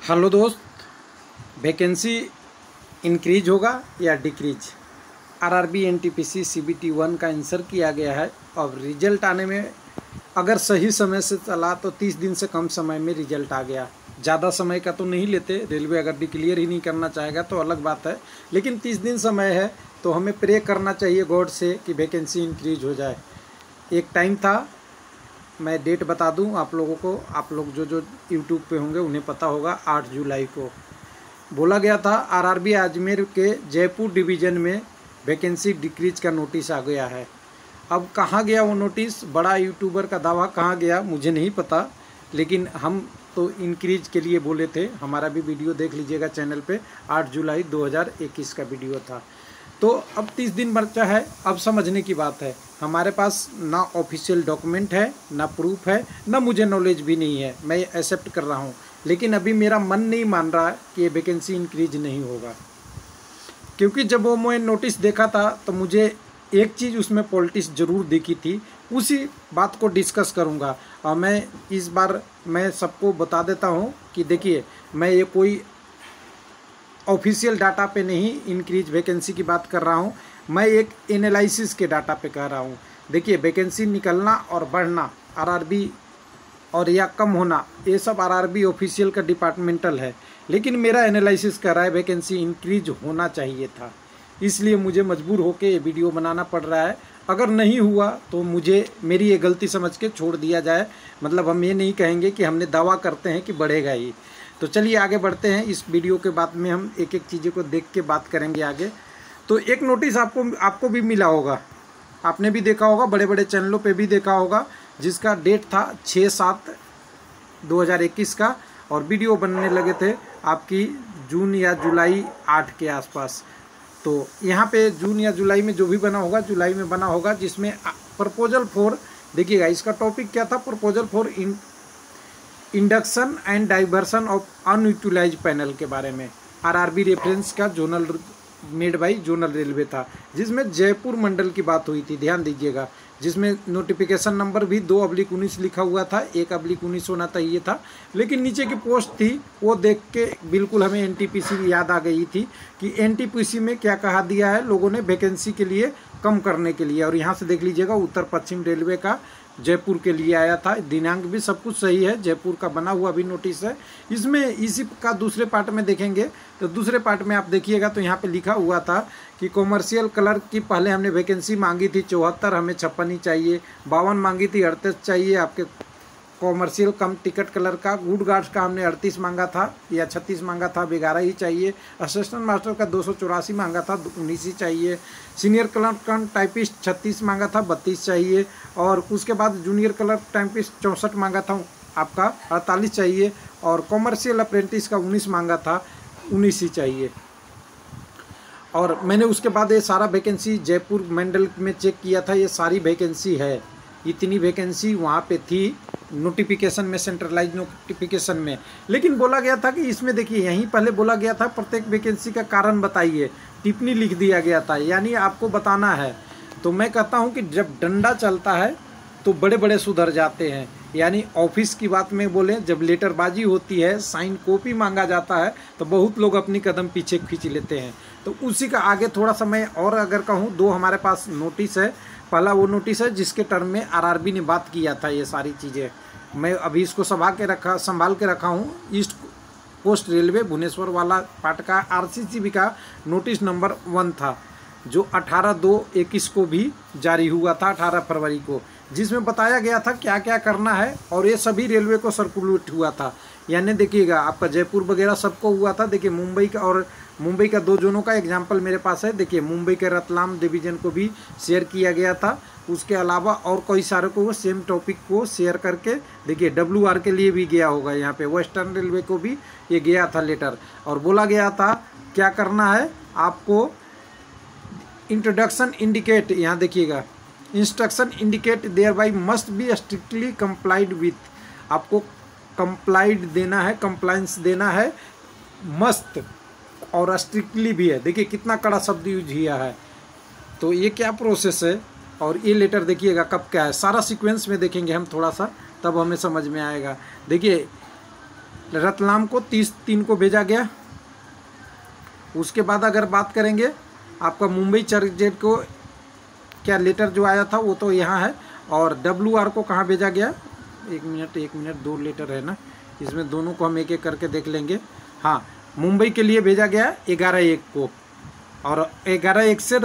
Hello दोस्त, vacancy increase होगा या डिक्रीज? आरआरबी एनटीपीसी सीबीटी 1 का आंसर किया गया है। अब रिजल्ट आने में अगर सही समय से चला तो 30 दिन से कम समय में रिजल्ट आ गया। ज़्यादा समय का तो नहीं लेते, रेलवे अगर डिक्लेयर ही नहीं करना चाहेगा तो अलग बात है, लेकिन 30 दिन समय है तो हमें प्रे करना चाहिए गॉड से कि वैकेंसी इंक्रीज हो जाए। एक टाइम था, मैं डेट बता दूं आप लोगों को, आप लोग जो यूट्यूब पे होंगे उन्हें पता होगा। 8 जुलाई को बोला गया था आरआरबी अजमेर के जयपुर डिवीज़न में वैकेंसी डिक्रीज का नोटिस आ गया है। अब कहाँ गया वो नोटिस? बड़ा यूट्यूबर का दावा कहाँ गया मुझे नहीं पता, लेकिन हम तो इंक्रीज के लिए बोले थे। हमारा भी वीडियो देख लीजिएगा चैनल पे, 8 जुलाई 2021 का वीडियो था। तो अब 30 दिन बचा है। अब समझने की बात है, हमारे पास ना ऑफिशियल डॉक्यूमेंट है, ना प्रूफ है, ना मुझे नॉलेज भी नहीं है। मैं एक्सेप्ट कर रहा हूँ, लेकिन अभी मेरा मन नहीं मान रहा कि ये वैकेंसी इंक्रीज नहीं होगा। क्योंकि जब वो मैं नोटिस देखा था तो मुझे एक चीज़ उसमें पॉलिटिक्स ज़रूर दिखी थी। उसी बात को डिस्कस करूँगा। और मैं इस बार मैं सबको बता देता हूँ कि देखिए, मैं ये कोई ऑफिशियल डाटा पे नहीं इंक्रीज वैकेंसी की बात कर रहा हूँ, मैं एक एनालिसिस के डाटा पे कह रहा हूँ। देखिए, वैकेंसी निकलना और बढ़ना आरआरबी और या कम होना, ये सब आरआरबी ऑफिशियल का डिपार्टमेंटल है, लेकिन मेरा एनालिसिस कर रहा है वैकेंसी इंक्रीज होना चाहिए था। इसलिए मुझे मजबूर होकर ये वीडियो बनाना पड़ रहा है। अगर नहीं हुआ तो मुझे मेरी ये गलती समझ के छोड़ दिया जाए। मतलब हम ये नहीं कहेंगे कि हमने दावा करते हैं कि बढ़ेगा ही। तो चलिए आगे बढ़ते हैं। इस वीडियो के बाद में हम एक एक चीज़ों को देख के बात करेंगे आगे। तो एक नोटिस आपको भी मिला होगा, आपने भी देखा होगा, बड़े बड़े चैनलों पे भी देखा होगा, जिसका डेट था 6/7/2021 का, और वीडियो बनने लगे थे आपकी जून या जुलाई 8 के आसपास। तो यहाँ पे जून या जुलाई में जो भी बना होगा, जुलाई में बना होगा, जिसमें प्रपोजल फॉर, देखिएगा इसका टॉपिक क्या था, proposal for induction and diversion of unutilize panel के बारे में। आरआरबी रेफरेंस का zonal made by zonal railway था, जिसमें जयपुर मंडल की बात हुई थी, ध्यान दीजिएगा। जिसमें नोटिफिकेशन नंबर भी 2/19 लिखा हुआ था, 1/19 होना चाहिए था, लेकिन नीचे की पोस्ट थी वो देख के बिल्कुल हमें एनटीपीसी याद आ गई थी कि एनटीपीसी में क्या कहा दिया है लोगों ने वैकेंसी के लिए कम करने के लिए। और यहाँ से देख लीजिएगा, उत्तर पश्चिम रेलवे का जयपुर के लिए आया था, दिनांक भी सब कुछ सही है, जयपुर का बना हुआ भी नोटिस है। इसमें इसी का दूसरे पार्ट में देखेंगे तो दूसरे पार्ट में आप देखिएगा तो यहाँ पे लिखा हुआ था कि कॉमर्शियल क्लर्क की पहले हमने वैकेंसी मांगी थी 74, हमें 56 ही चाहिए। 52 मांगी थी, 38 चाहिए आपके कॉमर्शियल कम टिकट कलर का। गुड गार्ड्स का हमने 38 मांगा था या 36 मांगा था, 11 ही चाहिए। असिस्टेंट मास्टर का 284 मांगा था, 19 ही चाहिए। सीनियर क्लर्क कम टाइपिस्ट 36 मांगा था, 32 चाहिए। और उसके बाद जूनियर क्लर्क टाइपिस्ट 64 मांगा था, आपका 48 चाहिए। और कॉमर्शियल अप्रेंटिस का 19 मांगा था, 19 ही चाहिए। और मैंने उसके बाद ये सारा वैकेंसी जयपुर मंडल में चेक किया था, ये सारी वैकेंसी है, इतनी वैकेंसी वहाँ पे थी नोटिफिकेशन में, सेंट्रलाइज नोटिफिकेशन में। लेकिन बोला गया था कि इसमें देखिए, यहीं पहले बोला गया था प्रत्येक वैकेंसी का कारण बताइए, टिप्पणी लिख दिया गया था, यानी आपको बताना है। तो मैं कहता हूँ कि जब डंडा चलता है तो बड़े बड़े सुधर जाते हैं। यानी ऑफिस की बात में बोलें, जब लेटरबाजी होती है, साइन कॉपी मांगा जाता है, तो बहुत लोग अपनी कदम पीछे खींच लेते हैं। तो उसी का आगे थोड़ा सा मैं और अगर कहूँ, 2 हमारे पास नोटिस है। पहला वो नोटिस है जिसके टर्म में आरआरबी ने बात किया था ये सारी चीज़ें। मैं अभी इसको संभाल के रखा हूँ। ईस्ट कोस्ट रेलवे भुवनेश्वर वाला पार्ट का आरसीसीबी का नोटिस नंबर 1 था, जो 18/2/21 को भी जारी हुआ था, 18 फरवरी को, जिसमें बताया गया था क्या क्या करना है। और ये सभी रेलवे को सर्कुलेट हुआ था। यानी देखिएगा, आपका जयपुर वगैरह सबको हुआ था। देखिए, मुंबई का 2 जोनों का एग्जाम्पल मेरे पास है। देखिए, मुंबई के रतलाम डिवीज़न को भी शेयर किया गया था। उसके अलावा और कई सारे को वो सेम टॉपिक को शेयर करके, देखिए WR के लिए भी गया होगा, यहाँ पे वेस्टर्न रेलवे को भी ये गया था लेटर। और बोला गया था क्या करना है आपको, इंट्रोडक्शन इंडिकेट, यहाँ देखिएगा, instruction indicate there by must be strictly complied with, आपको कंप्लाइड देना है, कंप्लाइंस देना है, मस्त और स्ट्रिक्टली भी है। देखिए कितना कड़ा शब्द यूज किया है। तो ये क्या प्रोसेस है और ये लेटर देखिएगा कब क्या है, सारा सीक्वेंस में देखेंगे हम थोड़ा सा, तब हमें समझ में आएगा। देखिए रतलाम को 30/3 को भेजा गया। उसके बाद अगर बात करेंगे आपका मुंबई चर्चगेट को क्या लेटर जो आया था वो तो यहाँ है, और WR को कहाँ भेजा गया, एक मिनट 2 लेटर है ना, इसमें दोनों को हम एक एक करके देख लेंगे। हाँ, मुंबई के लिए भेजा गया 11/1 को, और 11/1 से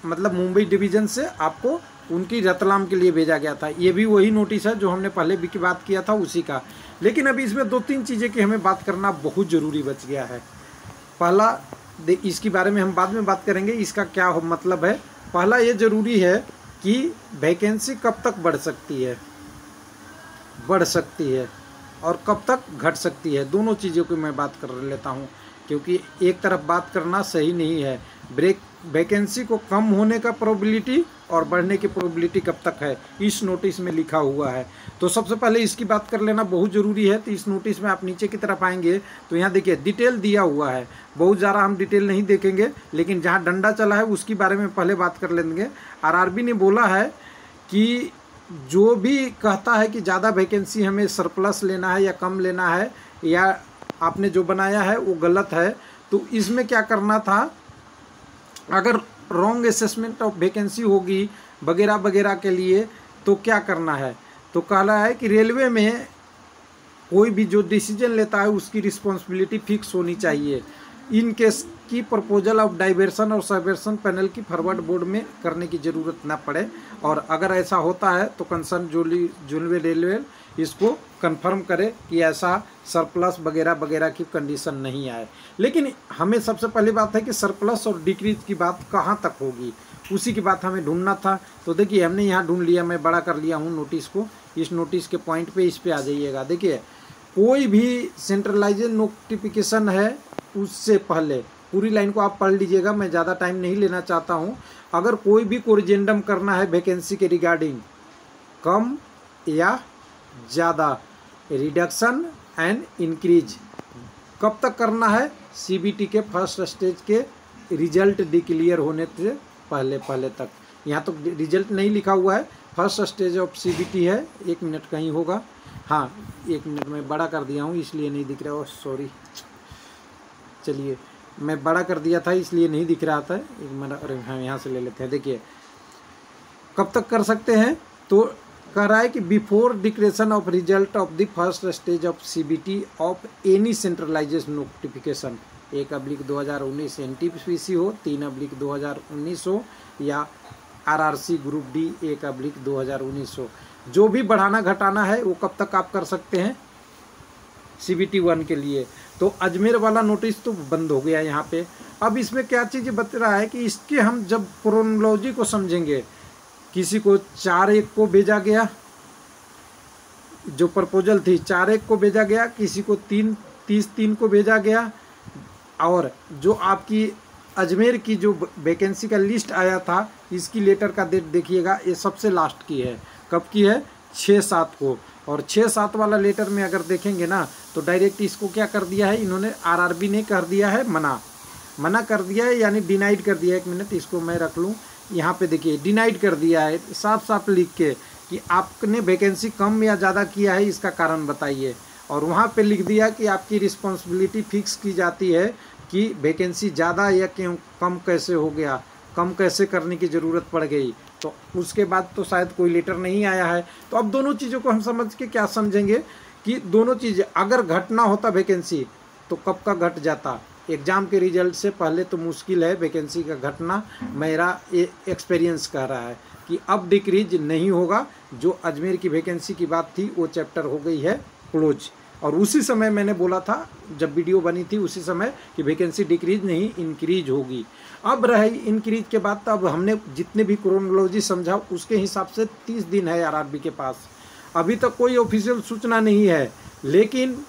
मतलब मुंबई डिवीज़न से आपको उनकी रतलाम के लिए भेजा गया था। ये भी वही नोटिस है जो हमने पहले भी की बात किया था उसी का। लेकिन अभी इसमें 2-3 चीज़ें की हमें बात करना बहुत ज़रूरी बच गया है। पहला, इसके बारे में हम बाद में बात करेंगे, इसका क्या मतलब है। पहला ये ज़रूरी है कि वैकेंसी कब तक बढ़ सकती है और कब तक घट सकती है, दोनों चीज़ों की मैं बात कर लेता हूँ, क्योंकि एक तरफ बात करना सही नहीं है। वैकेंसी को कम होने का प्रोबेबिलिटी और बढ़ने की प्रोबेबिलिटी कब तक है, इस नोटिस में लिखा हुआ है। तो सबसे पहले इसकी बात कर लेना बहुत ज़रूरी है। तो इस नोटिस में आप नीचे की तरफ आएंगे तो यहाँ देखिए डिटेल दिया हुआ है। बहुत ज़्यादा हम डिटेल नहीं देखेंगे, लेकिन जहाँ डंडा चला है उसके बारे में पहले बात कर लेंगे। RRB ने बोला है कि जो भी कहता है कि ज़्यादा वैकेंसी हमें सरप्लस लेना है या कम लेना है, या आपने जो बनाया है वो गलत है, तो इसमें क्या करना था, अगर रॉन्ग असेसमेंट ऑफ वैकेंसी होगी वगैरह वगैरह के लिए तो क्या करना है। तो कह रहा है कि रेलवे में कोई भी जो डिसीजन लेता है उसकी रिस्पॉन्सिबिलिटी फिक्स होनी चाहिए। इन केस की प्रपोजल ऑफ डाइवर्सन और सबवर्सन पैनल की फॉरवर्ड बोर्ड में करने की ज़रूरत ना पड़े, और अगर ऐसा होता है तो कंसर्न जोनवे रेलवे इसको कंफर्म करे कि ऐसा सरप्लस वगैरह वगैरह की कंडीशन नहीं आए। लेकिन हमें सबसे पहली बात है कि सरप्लस और डिक्रीज की बात कहाँ तक होगी, उसी की बात हमें ढूंढना था। तो देखिए हमने यहाँ ढूंढ लिया, मैं बड़ा कर लिया हूँ नोटिस को। इस नोटिस के पॉइंट पे इस पे आ जाइएगा। देखिए कोई भी सेंट्रलाइज्ड नोटिफिकेशन है उससे पहले पूरी लाइन को आप पढ़ लीजिएगा, मैं ज़्यादा टाइम नहीं लेना चाहता हूँ। अगर कोई भी कोरिजेंडम करना है वैकेंसी के रिगार्डिंग, कम या ज़्यादा, रिडक्शन एंड इंक्रीज, कब तक करना है, CBT के फर्स्ट स्टेज के रिजल्ट डिक्लेयर होने से पहले तक। यहाँ तो रिजल्ट नहीं लिखा हुआ है, फर्स्ट स्टेज ऑफ CBT है। 1 मिनट कहीं होगा, हाँ 1 मिनट में बड़ा कर दिया हूँ इसलिए नहीं दिख रहा, सॉरी। चलिए मैं बड़ा कर दिया था इसलिए नहीं दिख रहा था, एक मिनट, अरे हाँ यहाँ से ले लेते हैं। देखिए कब तक कर सकते हैं, तो कह रहा है कि before declaration of result of the first stage of CBT of any centralised notification, 1/2019 NTPC हो, 3/2019 हो, या RRC ग्रुप D 1/2019 हो। जो भी बढ़ाना घटाना है वो कब तक आप कर सकते हैं CBT 1 के लिए। तो अजमेर वाला नोटिस तो बंद हो गया यहाँ पे। अब इसमें क्या चीज़ बता रहा है कि इसके हम जब क्रोनोलॉजी को समझेंगे, किसी को 4/1 को भेजा गया, जो प्रपोजल थी 4/1 को भेजा गया, किसी को 30/3 को भेजा गया, और जो आपकी अजमेर की जो वैकेंसी का लिस्ट आया था इसकी लेटर का डेट देखिएगा, ये सबसे लास्ट की है। कब की है, 6/7 को। और 6/7 वाला लेटर में अगर देखेंगे ना तो डायरेक्ट इसको क्या कर दिया है इन्होंने, RRB ने कर दिया है मना कर दिया है, यानी डिनाइड कर दिया है। 1 मिनट इसको मैं रख लूँ, यहाँ पे देखिए डिनाइड कर दिया है साफ साफ लिख के कि आपने वैकेंसी कम या ज़्यादा किया है, इसका कारण बताइए। और वहाँ पे लिख दिया कि आपकी रिस्पॉन्सिबिलिटी फिक्स की जाती है कि वैकेंसी ज़्यादा या क्यों कम कैसे हो गया, कम कैसे करने की ज़रूरत पड़ गई। तो उसके बाद तो शायद कोई लेटर नहीं आया है। तो अब दोनों चीज़ों को हम समझ के क्या समझेंगे कि दोनों चीज़ें, अगर घटना होता वैकेंसी तो कब का घट जाता, एग्ज़ाम के रिजल्ट से पहले तो मुश्किल है वैकेंसी का घटना। मेरा ये एक्सपीरियंस कह रहा है कि अब डिक्रीज नहीं होगा। जो अजमेर की वैकेंसी की बात थी वो चैप्टर हो गई है क्लोज। और उसी समय मैंने बोला था जब वीडियो बनी थी उसी समय कि वैकेंसी डिक्रीज नहीं इंक्रीज होगी। अब रहे इंक्रीज के बाद, तो अब हमने जितने भी क्रोनोलॉजी समझा उसके हिसाब से 30 दिन है RRB के पास। अभी तक कोई ऑफिशियल सूचना नहीं है, लेकिन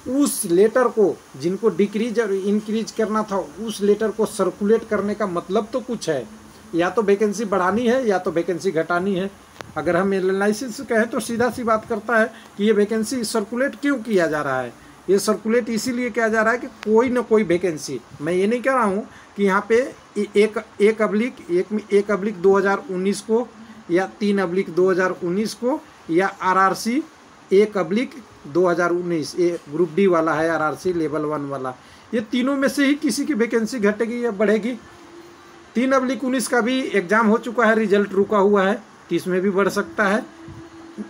उस लेटर को जिनको डिक्रीज और इंक्रीज करना था उस लेटर को सर्कुलेट करने का मतलब तो कुछ है, या तो वैकेंसी बढ़ानी है या तो वैकेंसी घटानी है। अगर हम एनालिसिस से कहें तो सीधा सी बात करता है कि ये वैकेंसी सर्कुलेट क्यों किया जा रहा है। ये सर्कुलेट इसीलिए किया जा रहा है कि कोई ना कोई वैकेंसी, मैं ये नहीं कह रहा हूँ कि यहाँ पे 1/2019 को या 3/2019 को या RRC 2019, ये ग्रुप डी वाला है, RRC लेवल 1 वाला। ये तीनों में से ही किसी की वैकेंसी घटेगी या बढ़ेगी। 3/19 का भी एग्ज़ाम हो चुका है, रिजल्ट रुका हुआ है, तो इसमें भी बढ़ सकता है।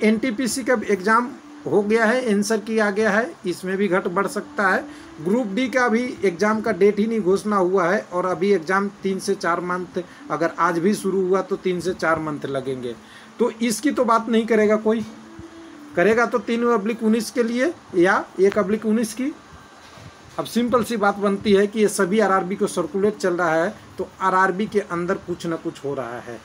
NTPC का एग्ज़ाम हो गया है, आंसर किया गया है, इसमें भी घट बढ़ सकता है। ग्रुप डी का भी एग्ज़ाम का डेट ही नहीं घोषणा हुआ है, और अभी एग्ज़ाम 3 से 4 मंथ, अगर आज भी शुरू हुआ तो 3 से 4 मंथ लगेंगे। तो इसकी तो बात नहीं करेगा कोई, करेगा तो 3/19 के लिए या 1/19 की। अब सिंपल सी बात बनती है कि ये सभी RRB को सर्कुलेट चल रहा है, तो RRB के अंदर कुछ ना कुछ हो रहा है।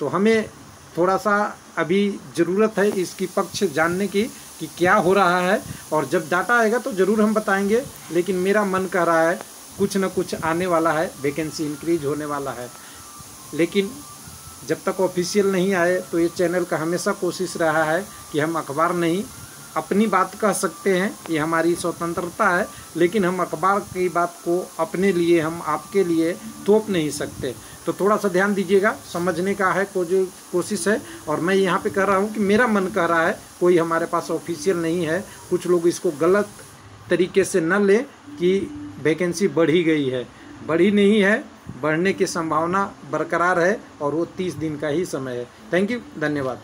तो हमें थोड़ा सा अभी ज़रूरत है इसकी पक्ष जानने की कि क्या हो रहा है, और जब डाटा आएगा तो ज़रूर हम बताएंगे। लेकिन मेरा मन कह रहा है कुछ ना कुछ आने वाला है, वैकेंसी इंक्रीज होने वाला है। लेकिन जब तक ऑफिशियल नहीं आए तो ये चैनल का हमेशा कोशिश रहा है कि हम अखबार नहीं, अपनी बात कह सकते हैं, ये हमारी स्वतंत्रता है, लेकिन हम अखबार की बात को अपने लिए, हम आपके लिए थोप नहीं सकते। तो थोड़ा सा ध्यान दीजिएगा, समझने का है कोशिश है। और मैं यहाँ पे कह रहा हूँ कि मेरा मन कह रहा है, कोई हमारे पास ऑफिशियल नहीं है। कुछ लोग इसको गलत तरीके से न लें कि वैकेंसी बढ़ी गई है, बढ़ी नहीं है, बढ़ने की संभावना बरकरार है, और वो 30 दिन का ही समय है। थैंक यू, धन्यवाद।